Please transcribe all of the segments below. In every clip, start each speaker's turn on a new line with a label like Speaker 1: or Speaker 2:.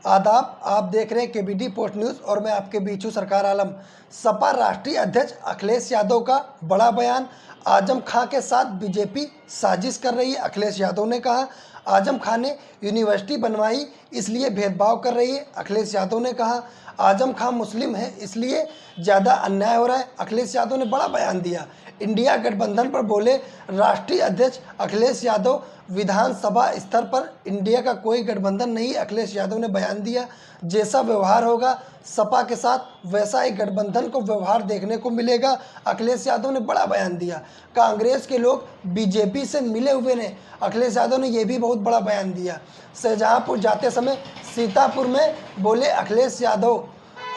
Speaker 1: आदाब, आप देख रहे हैं केबीडी पोस्ट न्यूज़ और मैं आपके बीच हूँ सरकार आलम। सपा राष्ट्रीय अध्यक्ष अखिलेश यादव का बड़ा बयान। आजम खां के साथ बीजेपी साजिश कर रही है। अखिलेश यादव ने कहा आजम खां ने यूनिवर्सिटी बनवाई इसलिए भेदभाव कर रही है। अखिलेश यादव ने कहा आजम खां मुस्लिम है इसलिए ज़्यादा अन्याय हो रहा है। अखिलेश यादव ने बड़ा बयान दिया। इंडिया गठबंधन पर बोले राष्ट्रीय अध्यक्ष अखिलेश यादव, विधानसभा स्तर पर इंडिया का कोई गठबंधन नहीं। अखिलेश यादव ने बयान दिया जैसा व्यवहार होगा सपा के साथ वैसा ही गठबंधन को व्यवहार देखने को मिलेगा। अखिलेश यादव ने बड़ा बयान दिया। कांग्रेस के लोग बीजेपी से मिले हुए ने। अखिलेश यादव ने यह भी बहुत बड़ा बयान दिया। शाहजहांपुर जाते समय सीतापुर में बोले अखिलेश यादव,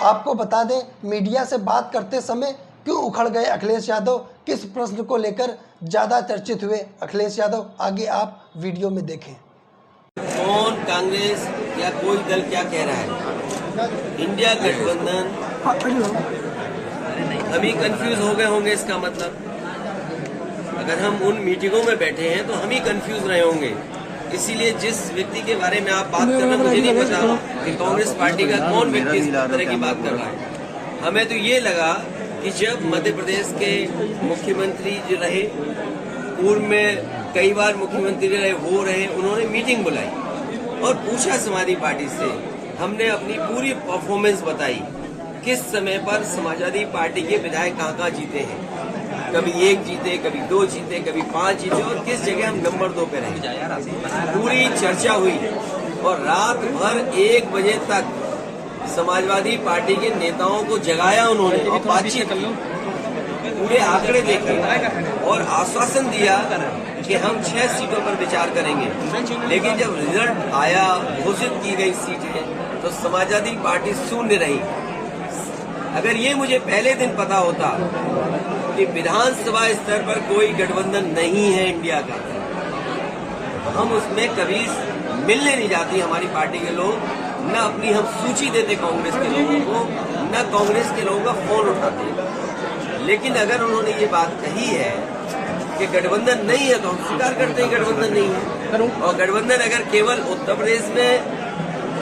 Speaker 1: आपको बता दें मीडिया से बात करते समय क्यों उखड़ गए अखिलेश यादव, किस प्रश्न को लेकर ज़्यादा चर्चित हुए अखिलेश यादव, आगे आप वीडियो में देखें।
Speaker 2: कौन कांग्रेस या कोई दल क्या कह रहा है, इंडिया गठबंधन, हम ही कंफ्यूज हो गए होंगे। इसका मतलब अगर हम उन मीटिंगों में बैठे हैं तो हम ही कंफ्यूज रहे होंगे। इसीलिए जिस व्यक्ति के बारे में आप बात कर रहे हैं मुझे नहीं पता कि कांग्रेस पार्टी का कौन व्यक्ति इस तरह की बात कर रहा है। हमें तो ये लगा कि जब मध्य प्रदेश के मुख्यमंत्री जो रहे, पूर्व में कई बार मुख्यमंत्री रहे, वो रहे, उन्होंने मीटिंग बुलाई और पूछा समाजवादी पार्टी से। हमने अपनी पूरी परफॉर्मेंस बताई, किस समय पर समाजवादी पार्टी के विधायक कहाँ जीते हैं। कभी 1 जीते, कभी 2 जीते, कभी 5 जीते और किस जगह हम नंबर 2 पे रहे। पूरी चर्चा हुई और रात भर 1 बजे तक समाजवादी पार्टी के नेताओं को जगाया उन्होंने और बातचीत की, पूरे आंकड़े देखे और आश्वासन दिया कि हम 6 सीटों पर विचार करेंगे। लेकिन जब रिजल्ट आया, घोषित की गई सीटें, तो समाजवादी पार्टी शून्य रही। अगर ये मुझे पहले दिन पता होता कि विधानसभा स्तर पर कोई गठबंधन नहीं है इंडिया का, हम उसमें कभी मिलने नहीं जाती हमारी पार्टी के लोग, न अपनी हम सूची देते कांग्रेस के लोगों को, न कांग्रेस के लोगों का फोन उठाते। लेकिन अगर उन्होंने ये बात कही है कि गठबंधन नहीं है तो हम स्वीकार करते हैं गठबंधन नहीं है। और गठबंधन अगर केवल उत्तर प्रदेश में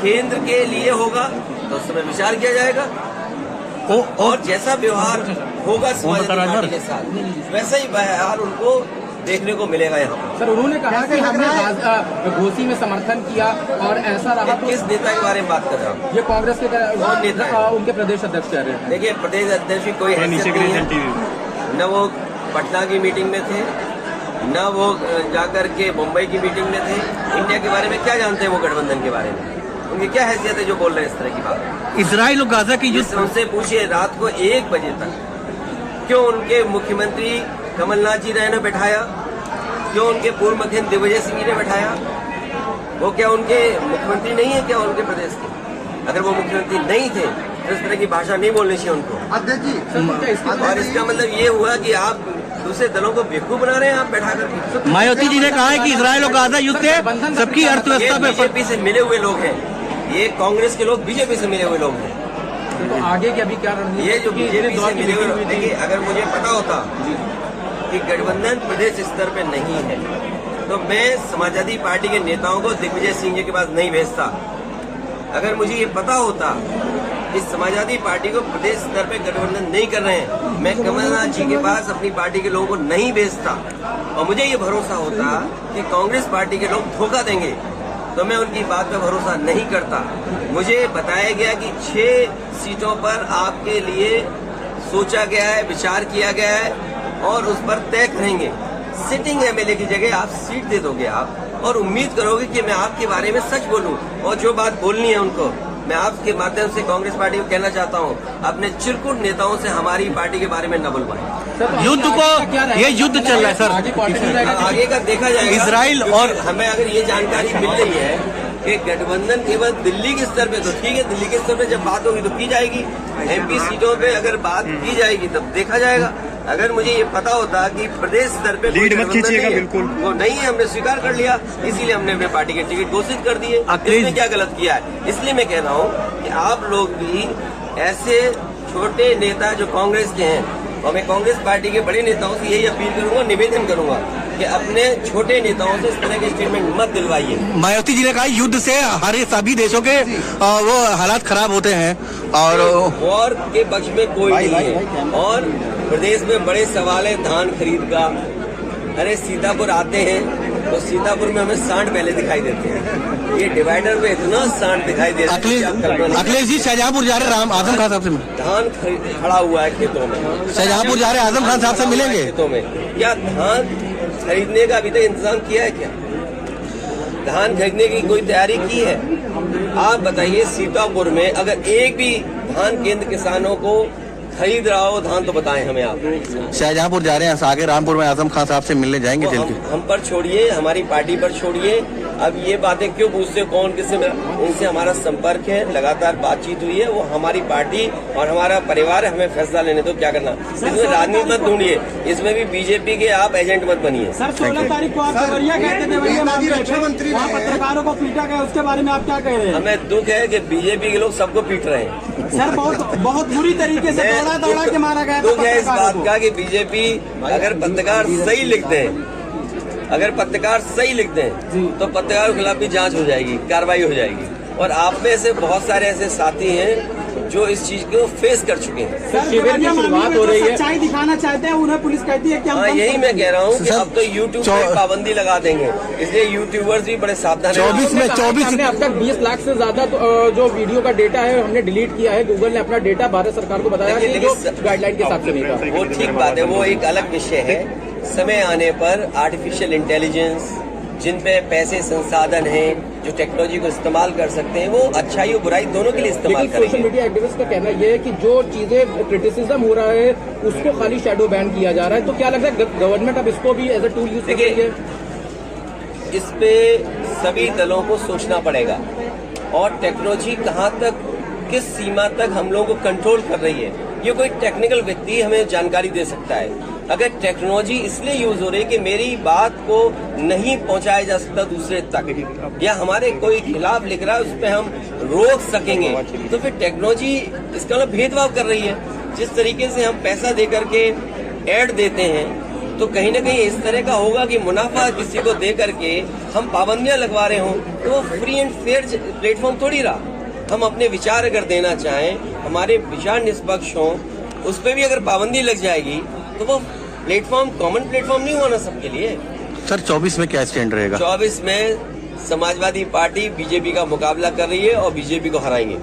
Speaker 2: केंद्र के लिए होगा तो उस समय विचार किया जाएगा और जैसा व्यवहार होगा समाजवादी पार्टी के साथ वैसा ही व्यवहार उनको देखने को मिलेगा यहाँ पर।
Speaker 3: सर, उन्होंने कहा कि हमने घोषी में समर्थन किया और ऐसा रहा। तो
Speaker 2: किस नेता के बारे में बात कर रहा हूँ?
Speaker 3: ये कांग्रेस के
Speaker 2: कौन नेता है?
Speaker 3: उनके प्रदेश अध्यक्ष कह रहे हैं।
Speaker 2: देखिए, प्रदेश अध्यक्ष की कोई हैसियत नहीं है। न वो पटना की मीटिंग में थे, न वो जाकर के मुंबई की मीटिंग में थे। इंडिया के बारे में क्या जानते हैं वो, गठबंधन के बारे में उनकी क्या हैसियत है जो बोल रहे हैं इस तरह की बात।
Speaker 4: इजराइल और गाजा की
Speaker 2: युद्ध उनसे पूछिए रात को 1 बजे तक क्यों उनके मुख्यमंत्री कमलनाथ जी ने बैठाया, क्यों उनके पूर्व मुख्यमंत्री दिग्विजय सिंह जी ने बैठाया। वो क्या उनके मुख्यमंत्री नहीं है क्या उनके प्रदेश के? अगर वो मुख्यमंत्री नहीं थे तो इस तरह की भाषा नहीं बोलनी चाहिए उनको।
Speaker 3: अध्यक्ष जी,
Speaker 2: और इसका मतलब ये हुआ कि आप दूसरे दलों को बेवकूफ बना रहे हैं आप बैठा कर।
Speaker 4: मायावती जी ने कहा है कि इजराइल और गाजा युद्ध से सबकी अर्थव्यवस्था पे
Speaker 2: बीजेपी से मिले हुए लोग हैं, ये कांग्रेस के लोग बीजेपी से मिले हुए लोग हैं।
Speaker 3: तो आगे की अभी क्या
Speaker 2: ये जो बीजेपी से मिले हुए, देखिए अगर मुझे पता होता कि गठबंधन प्रदेश स्तर पे नहीं है तो मैं समाजवादी पार्टी के नेताओं को दिग्विजय सिंह जी के पास नहीं भेजता। अगर मुझे ये पता होता कि समाजवादी पार्टी को प्रदेश स्तर पे गठबंधन नहीं कर रहे हैं, मैं कमलनाथ जी के पास अपनी पार्टी के लोगों को नहीं भेजता। और मुझे ये भरोसा होता कि कांग्रेस पार्टी के लोग धोखा देंगे तो मैं उनकी बात पे भरोसा नहीं करता। मुझे बताया गया कि 6 सीटों पर आपके लिए सोचा गया है, विचार किया गया है और उस पर तय करेंगे। सिटिंग एमएलए की जगह आप सीट दे दोगे आप और उम्मीद करोगे कि मैं आपके बारे में सच बोलूं और जो बात बोलनी है उनको। मैं आपके माध्यम से कांग्रेस पार्टी को कहना चाहता हूं, अपने चिरकुट नेताओं से हमारी पार्टी के बारे में न बुलवाएं।
Speaker 4: युद्ध को, ये युद्ध चल रहा है सर,
Speaker 2: आगे का देखा जाएगा।
Speaker 4: इजराइल और
Speaker 2: हमें अगर ये जानकारी मिल रही है कि गठबंधन केवल दिल्ली के स्तर पे, तो ठीक है, दिल्ली के स्तर पे जब बात होगी तो की जाएगी। एमपी सीटों पे अगर बात की जाएगी तब देखा जाएगा। अगर मुझे ये पता होता कि प्रदेश स्तर पे
Speaker 4: लीड मत कीजिएगा, बिल्कुल
Speaker 2: वो नहीं है, हमने स्वीकार कर लिया, इसीलिए हमने अपने पार्टी के टिकट घोषित कर दिए। इसमें क्या गलत किया है? इसलिए मैं कह रहा हूँ कि आप लोग भी ऐसे छोटे नेता जो कांग्रेस के हैं, और मैं कांग्रेस पार्टी के बड़े नेताओं से यही अपील करूंगा, निवेदन करूंगा कि अपने छोटे नेताओं से इस तरह के स्टेटमेंट मत दिलवाइए।
Speaker 4: मायावती जी ने कहा युद्ध से हमारे सभी देशों के वो हालात खराब होते हैं और
Speaker 2: वॉर के पक्ष में कोई नहीं है। और प्रदेश में बड़े सवाल है धान खरीद का। अरे सीतापुर आते हैं तो सीतापुर में हमें सांड पहले दिखाई देते हैं, ये डिवाइडर में इतना सांड दिखाई देता है कि आप कल्पना नहीं।
Speaker 4: अखिलेश जी शाहजहांपुर जा रहे आजम खान साहब से
Speaker 2: धान खड़ा हुआ है खेतों में,
Speaker 4: शाहजहांपुर जा रहे आजम खान साहब से मिलेंगे
Speaker 2: खेतों में। क्या धान खरीदने का अभी तक इंतजाम किया है? क्या धान खरीदने की कोई तैयारी की है? आप बताइए, सीतापुर में अगर एक भी धान केंद्र किसानों को खरीद रहा हो धान तो बताएं हमें आप।
Speaker 4: शाहजहांपुर जा रहे हैं, आगे रामपुर में आजम खान साहब से मिलने जाएंगे जल्दी।
Speaker 2: हम पर छोड़िए, हमारी पार्टी पर छोड़िए। अब ये बातें क्यों पूछते हो कौन किससे उनसे हमारा संपर्क है, लगातार बातचीत हुई है। वो हमारी पार्टी और हमारा परिवार है, हमें फैसला लेने दो क्या करना। इसमें राजनीति मत ढूंढिए, इसमें भी बीजेपी के आप एजेंट मत बनिए।
Speaker 5: सर 16 तारीख को आप देवरिया गए थे, वहाँ पत्रकारों को पीटा गया, उसके बारे में आप क्या कह रहे हैं?
Speaker 2: हमें दुख है कि बीजेपी के लोग सबको पीट रहे हैं।
Speaker 5: सर बहुत बुरी तरीके से दौड़ा के मारा गया।
Speaker 2: दुख है इस बात का कि बीजेपी अगर पत्रकार सही लिखते हैं, अगर पत्रकार सही लिखते हैं तो पत्रकारों के खिलाफ भी जांच हो जाएगी, कार्रवाई हो जाएगी। और आप में से बहुत सारे ऐसे साथी हैं जो इस चीज को फेस कर चुके हैं।
Speaker 5: सर शिविर की शुरुआत हो रही है, सच्चाई दिखाना चाहते हैं, उन्हें पुलिस कहती है कि हम
Speaker 2: यही मैं कह रहा हूँ कि अब तो यूट्यूब पे पाबंदी लगा देंगे, इसलिए यूट्यूबर्स भी बड़े सावधान हैं।
Speaker 3: 24 में अब तक 20 लाख से ज्यादा जो वीडियो का डेटा है हमने डिलीट किया है। गूगल ने अपना डेटा भारत सरकार को बताया कि जो गाइडलाइन के हिसाब से नहीं था।
Speaker 2: वो ठीक बात है, वो एक अलग विषय है। समय आने पर आर्टिफिशियल इंटेलिजेंस, जिन पे पैसे संसाधन हैं, जो टेक्नोलॉजी को इस्तेमाल कर सकते हैं, वो अच्छाई और बुराई दोनों के लिए इस्तेमाल करेंगे।
Speaker 3: सोशल मीडिया एक्टिविस्ट का कहना यह है कि जो चीजें क्रिटिसिज्म हो रहा है उसको खाली शैडो बैन किया जा रहा है। तो क्या लगता है गवर्नमेंट अब इसको भी एज अ टूल यूज कर रही है?
Speaker 2: इस पे सभी दलों को सोचना पड़ेगा और टेक्नोलॉजी कहाँ तक, किस सीमा तक हम लोगों को कंट्रोल कर रही है, ये कोई टेक्निकल व्यक्ति हमें जानकारी दे सकता है। अगर टेक्नोलॉजी इसलिए यूज हो रही है कि मेरी बात को नहीं पहुंचाया जा सकता दूसरे तक, या हमारे कोई खिलाफ लिख रहा है उस पर हम रोक सकेंगे, तो फिर टेक्नोलॉजी इसका मतलब भेदभाव कर रही है। जिस तरीके से हम पैसा दे करके ऐड देते हैं तो कहीं ना कहीं इस तरह का होगा कि मुनाफा किसी को दे करके हम पाबंदियां लगवा रहे हों, तो वो फ्री एंड फेयर प्लेटफॉर्म थोड़ी रहा। हम अपने विचार अगर देना चाहें, हमारे विचार निष्पक्ष हों, उस पर भी अगर पाबंदी लग जाएगी तो वो प्लेटफॉर्म कॉमन प्लेटफॉर्म नहीं होना सबके लिए।
Speaker 4: सर 24 में क्या स्टैंड रहेगा?
Speaker 2: 24 में समाजवादी पार्टी बीजेपी का मुकाबला कर रही है और बीजेपी को हराएंगे।